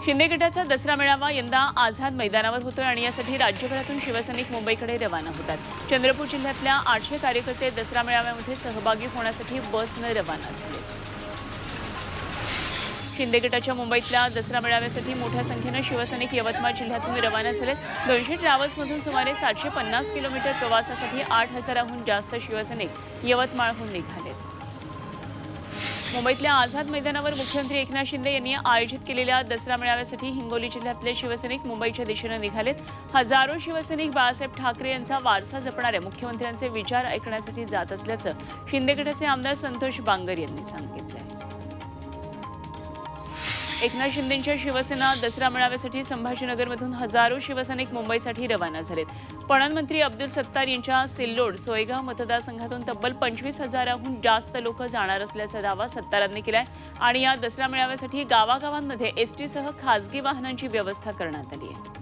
शिंदे गटाचा दसरा मेळावा यंदा आझाद मैदानावर होतोय आणि यासाठी राज्यभरातून शिवसैनिक मुंबईकडे रवाना होतात। चंद्रपूर जिल्ह्यातल्या 800 कार्यकर्ते दसरा मेळाव्यामध्ये सहभागी होण्यासाठी बसने रवाना झाले। शिंदे गटाच्या मुंबईतल्या दसरा मेळाव्यासाठी मोठ्या संख्येने शिवसैनिक यवतमाळ जिल्ह्यातून रवाना झालेत। 200 ट्रॅव्हल्समधून सुमारे 750 किलोमीटर प्रवासासाठी 8000हून जास्त शिवसैनिक यवतमाळहून निघालेत। मुंबईतल्या आझाद मैदानावर मुख्यमंत्री एकनाथ शिंदे यांनी आयोजित केलेल्या दसरा मेळाव्यासाठी हिंगोली जिल्ह्यातले शिवसैनिक मुंबईच्या दिशेने निघालेत। हजारो शिवसैनिक बाळासाहेब ठाकरे यांचा वारसा जपणाऱ्या मुख्यमंत्र्यांचे विचार ऐकण्यासाठी जात असल्याचं शिंदे गटाचे आमदार संतोष बांगर यांनी सांगितलंय। एकनाथ शिंदेंच्या शिवसेना दसरा मेळाव्यासाठी संभाजीनगरमधून हजारो शिवसैनिक मुंबईसाठी रवाना झालेत। पणन मंत्री अब्दुल सत्तार यांच्या सिल्लोड सोयगाव मतदारसंघातून तब्बल 25,000हून जास्त लोक जाणार असल्याचा दावा सत्तारांनी केलाय आणि या दसरा मेळाव्यासाठी गावागावांमध्ये एसटीसह खासगी वाहनांची व्यवस्था करण्यात आली आहे।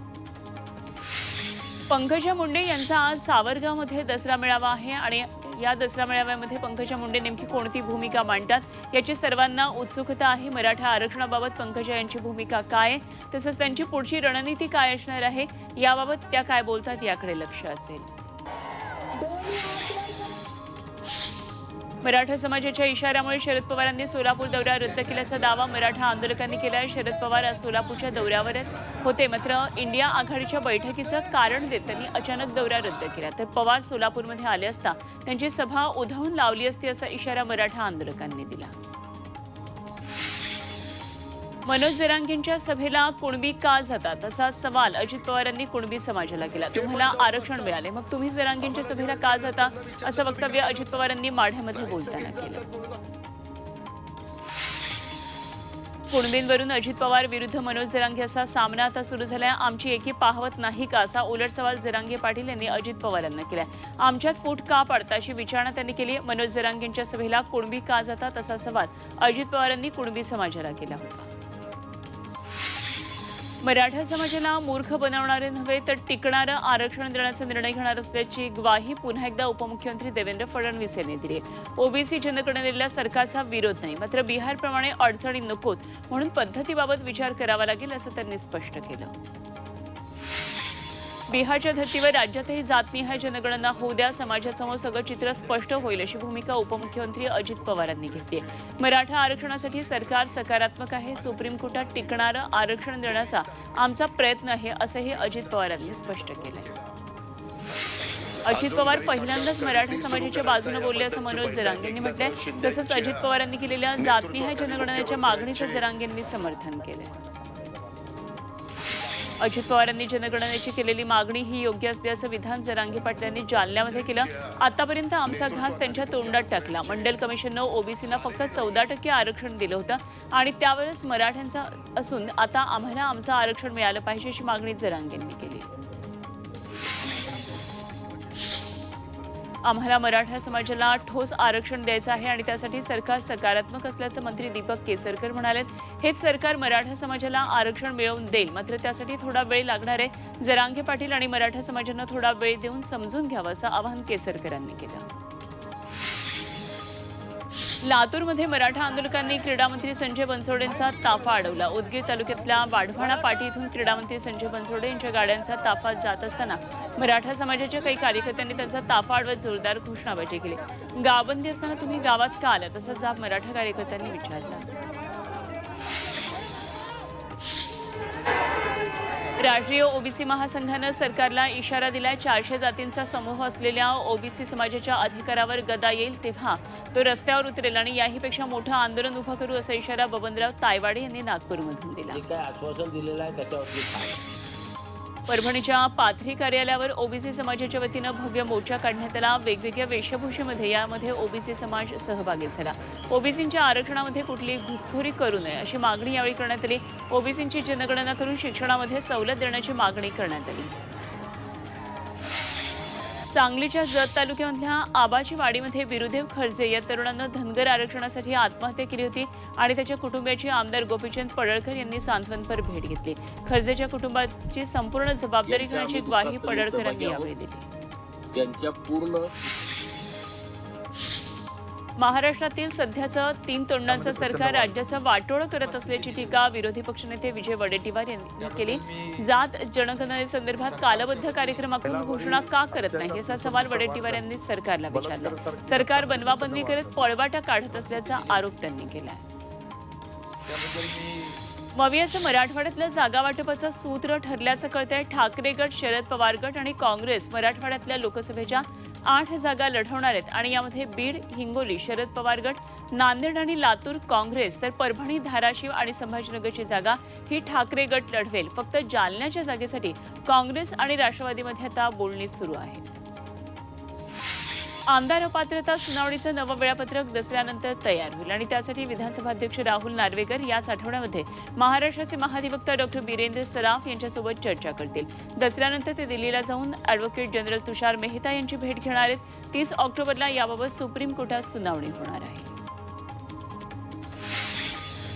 पंकजा मुंडे यांचा आज सावरगावमध्ये दसरा मेळावा आहे आणि या दसरा मेळाव्यामध्ये पंकजा मुंडे नेमकी कोणती भूमिका मांडतात याची सर्वांना उत्सुकता आहे। मराठा आरक्षणाबाबत पंकजा यांची भूमिका काय आहे, तसंच त्यांची पुढची रणनीती काय असणार आहे, याबाबत त्या काय बोलतात याकडे लक्ष असेल। मराठा समाजाच्या इशाऱ्यामुळे शरद पवारांनी सोलापूर दौरा रद्द केल्याचा दावा मराठा आंदोलकांनी केलाय। शरद पवार आज सोलापूरच्या दौऱ्यावर होते, मात्र इंडिया आघाडीच्या बैठकीचं कारण देत त्यांनी अचानक दौरा रद्द केला। तर पवार सोलापूरमध्ये आले असता त्यांची सभा उधळून लावली असती असा इशारा मराठा आंदोलकांनी दिला। मनोज जरांगेंच्या सभेला कुणबी का जातात असा सवाल अजित पवारांनी कुणबी समाजाला केला। तुम्हाला आरक्षण मिळाले, मग तुम्ही जरांगेंच्या सभेला का जाता असं वक्तव्य अजित पवारांनी माढ्यामध्ये बोलताना केलं। कुणबींवरून अजित पवार विरुद्ध मनोज जरांगे असा सामना आता सुरू झालाय। आमची एकी पाहवत नाही का असा उलट सवाल जरांगे पाटील यांनी अजित पवारांना केलाय। आमच्यात फूट का पडता अशी विचारणा त्यांनी केली। मनोज जरांगेंच्या सभेला कुणबी का जातात असा सवाल अजित पवारांनी कुणबी समाजाला केला होता। मराठा समाजाला मूर्ख बनवणारे नव्हे तर टिकणारं आरक्षण देण्याचा निर्णय घेणार असल्याची ग्वाही पुन्हा एकदा उपमुख्यमंत्री देवेंद्र फडणवीस यांनी दिली आहे। ओबीसी जनगणनेला सरकारचा विरोध नाही, मात्र बिहारप्रमाणे अडचणी नकोत म्हणून पद्धतीबाबत विचार करावा लागेल असं त्यांनी स्पष्ट केलं। बिहारच्या धर्तीवर राज्यातही जातनिहाय जनगणना होऊ द्या, समाजासमोर सगळं चित्र स्पष्ट होईल अशी भूमिका उपमुख्यमंत्री अजित पवारांनी घेतली आहे। मराठा आरक्षणासाठी सरकार सकारात्मक आहे, सुप्रीम कोर्टात टिकणारं आरक्षण देण्याचा आमचा प्रयत्न आहे असंही अजित पवारांनी स्पष्ट केलंय। अजित पवार पहिल्यांदाच मराठा समाजाच्या बाजूने बोलले असं मनोज जरांगेंनी म्हटलंय। तसंच अजित पवारांनी केलेल्या जातनिहाय जनगणनेच्या मागणीचं जरांगेंनी समर्थन केलंय। अजित पवारांनी जनगणनेची केलेली मागणी ही योग्य असल्याचं विधान जरांगे पाटलांनी जालन्यामध्ये केलं। आतापर्यंत आमचा घास त्यांच्या तोंडात टाकला। मंडल कमिशननं ओबीसीना फक्त 14% आरक्षण दिलं होतं आणि त्यावेळेस मराठ्यांचा असून आता आम्हाला आमचं आरक्षण मिळालं पाहिजे अशी मागणी जरांगेंनी केली। आम्हाला मराठा समाजाला ठोस आरक्षण द्यायचं आहे आणि त्यासाठी सरकार सकारात्मक असल्याचं मंत्री दीपक केसरकर म्हणाले। हेच सरकार मराठा समाजाला आरक्षण मिळवून देईल, मात्र त्यासाठी थोडा वेळ लागणार आहे। जरांगे पाटील आणि मराठा समाजानं थोडा वेळ देऊन समजून घ्यावं असं आवाहन केसरकरांनी केलं। लातूरमध्ये मराठा आंदोलकांनी क्रीडामंत्री संजय बनसोडेंचा ताफा अडवला। उदगीर तालुक्यातल्या वाढवाणा पाटी इथून क्रीडामंत्री संजय बनसोडे यांच्या गाड्यांचा ताफा जात असताना मराठा समाजाच्या काही कार्यकर्त्यांनी त्यांचा ताफा अडवत जोरदार घोषणाबाजी केली। गावबंदी असताना तुम्ही गावात का आलात असा जाब मराठा कार्यकर्त्यांनी विचारला। राष्ट्रीय ओबीसी महासंघानं सरकारला इशारा दिलाय। 400 जातींचा समूह असलेल्या ओबीसी समाजाच्या अधिकारावर गदा येईल तेव्हा तो रस्त्यावर उतरेल आणि याहीपेक्षा मोठं आंदोलन उभं करू असा इशारा बबनराव तायवाडे यांनी नागपूरमधून दिला। आश्वासन दिलेलं आहे त्याच्यावरती परभणीच्या पाथरी कार्यालयावर ओबीसी समाजाच्या वतीनं भव्य मोर्चा काढण्यात आला। वेगवेगळ्या वेशभूषेमध्ये यामध्ये ओबीसी समाज सहभागी झाला। ओबीसींच्या आरक्षणामध्ये कुठलीही घुसखोरी करू नये अशी मागणी यावेळी करण्यात आली। ओबीसींची जनगणना करून शिक्षणामध्ये सवलत देण्याची मागणी करण्यात आली। सांगलीच्या जत तालुक्यामधल्या आबाची वाडीमध्ये बिरुदेव खर्जे या तरुणानं धनगर आरक्षणासाठी आत्महत्या केली होती आणि त्याच्या कुटुंबियाची आमदार गोपीचंद पडळकर यांनी सांत्वनपर भेट घेतली। खर्जेच्या कुटुंबाची संपूर्ण जबाबदारी घेण्याची ग्वाही पडळकरांनी यावेळी दिली। महाराष्ट्रातील सध्याचं 3 तोंडांचं सरकार राज्याचं वाटोळं करत असल्याची टीका विरोधी पक्षनेते विजय वडेट्टीवार यांनी केली. जात जनगणनेसंदर्भात कालबद्ध कार्यक्रम आखून घोषणा का करत नाही असा सवाल वडेट्टीवार यांनी सरकारला विचारला. सरकार बनवाबंदी करत पळवाटा काढत असल्याचा आरोप त्यांनी केला. मवियाचं मराठवाड्यातलं जागा वाटपाचं सूत्र ठरल्याचं कळतंय. ठाकरे गट, शरद पवार गट आणि काँग्रेस मराठवाड्यातल्या लोकसभेच्या 8 जागा लढवणार आहेत आणि यामध्ये बीड, हिंगोली शरद पवार गट, नांदेड आणि लातूर काँग्रेस, तर परभणी, धाराशिव आणि संभाजीनगरची जागा ही ठाकरे गट लढवेल. फक्त जालन्याच्या जागेसाठी काँग्रेस आणि राष्ट्रवादीमध्ये आता बोलणी सुरू आहे. आमदार अपात्रता सुनावणीचं नवं वेळापत्रक दसऱ्यानंतर तयार होईल आणि त्यासाठी विधानसभा अध्यक्ष राहुल नार्वेकर याच आठवड्यामध्ये महाराष्ट्राचे महाधिवक्ता डॉक्टर बीरेंद्र सराफ यांच्यासोबत चर्चा करतील. दसऱ्यानंतर ते दिल्लीला जाऊन ॲडव्होकेट जनरल तुषार मेहता यांची भेट घेणार आहेत. 30 ऑक्टोबरला याबाबत सुप्रीम कोर्टात सुनावणी होणार आहे.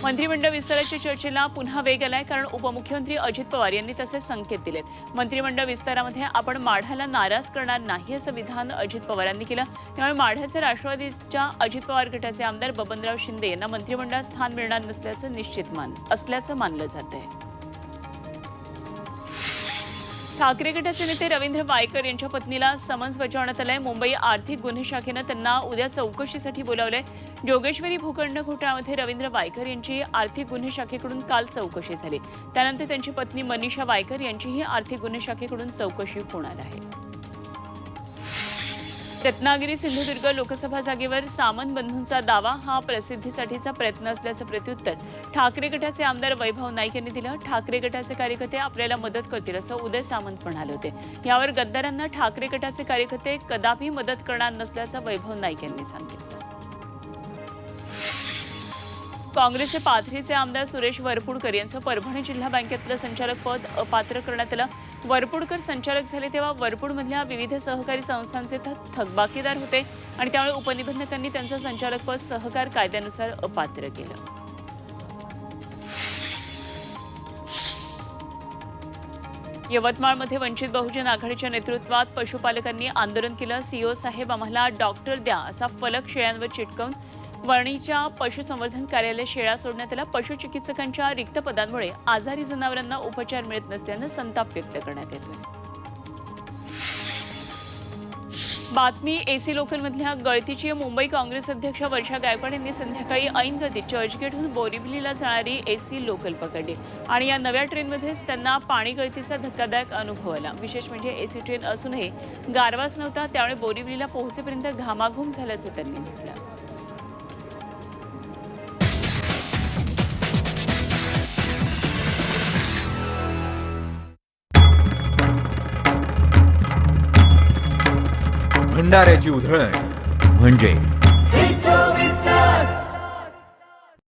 मंत्रिमंडळ विस्ताराच्या चर्चेला पुन्हा वेग आलाय, कारण उपमुख्यमंत्री अजित पवार यांनी तसे संकेत दिलेत. मंत्रिमंडळ विस्तारामध्ये आपण माढाला नाराज करणार नाही असं विधान अजित पवारांनी केलं. त्यामुळे माढ्याचे राष्ट्रवादीच्या अजित पवार गटाचे आमदार बबनराव शिंदे यांना मंत्रिमंडळात स्थान मिळणार नसल्याचं असल्याचं मानलं जात आहे. ठाकरे गटाचे नेते रवींद्र वायकर यांच्या पत्नीला समन्स बजावण्यात आलंय. मुंबई आर्थिक गुन्हे शाखेनं त्यांना उद्या चौकशीसाठी बोलावलंय. जोगेश्वरी भूखंड घोटाळ्यामध्ये रवींद्र वायकर यांची आर्थिक गुन्हे शाखेकडून काल चौकशी झाली. त्यानंतर त्यांची पत्नी मनीषा वायकर यांचीही आर्थिक गुन्हे शाखेकडून चौकशी होणार आहे. रत्नागिरी सिंधुदुर्ग लोकसभा जागेवर सामंत बंधूंचा दावा हा प्रसिद्धीसाठीचा प्रयत्न असल्याचं प्रत्युत्तर ठाकरे गटाचे आमदार वैभव नाईक यांनी दिलं. ठाकरे गटाचे कार्यकर्ते आपल्याला मदत करतील असं उदय सामंत म्हणाले होते. यावर गद्दारांना ठाकरे गटाचे कार्यकर्ते कदापि मदत करणार नसल्याचं वैभव नाईक यांनी सांगितलं. काँग्रेसचे पाथरीचे आमदार सुरेश वरपुडकर यांचं परभणी जिल्हा बँकेतलं संचालक पद अपात्र करण्यात आलं. वरपुडकर संचालक झाले तेव्हा वरपुडमधल्या विविध सहकारी संस्थांचे थकबाकीदार होते आणि त्यामुळे उपनिबंधकांनी त्यांचं संचालक पद सहकार कायद्यानुसार अपात्र केलं. यवतमाळमध्ये वंचित बहुजन आघाडीच्या नेतृत्वात पशुपालकांनी आंदोलन केलं. सीओ साहेब आम्हाला डॉक्टर द्या असा फलक शेळ्यांवर चिटकवून वणीच्या पशुसंवर्धन कार्यालय शेळ्या सोडण्यात आला. पशुचिकित्सकांच्या रिक्त पदांमुळे आजारी जनावरांना उपचार मिळत नसल्यानं संताप व्यक्त करण्यात येतोय. बातमी एसी लोकलमधल्या गळतीची. मुंबई काँग्रेस अध्यक्ष वर्षा गायकवाड यांनी संध्याकाळी ऐन गतीत चर्चगेटहून बोरिवलीला जाणारी एसी लोकल पकडली आणि या नव्या ट्रेनमध्येच त्यांना पाणी गळतीचा धक्कादायक अनुभव आला. विशेष म्हणजे एसी ट्रेन असूनही गारवाच नव्हता, त्यामुळे बोरिवलीला पोहोचेपर्यंत घामाघूम झाल्याचं त्यांनी म्हटलं. भंडाऱ्याची उधळण म्हणजे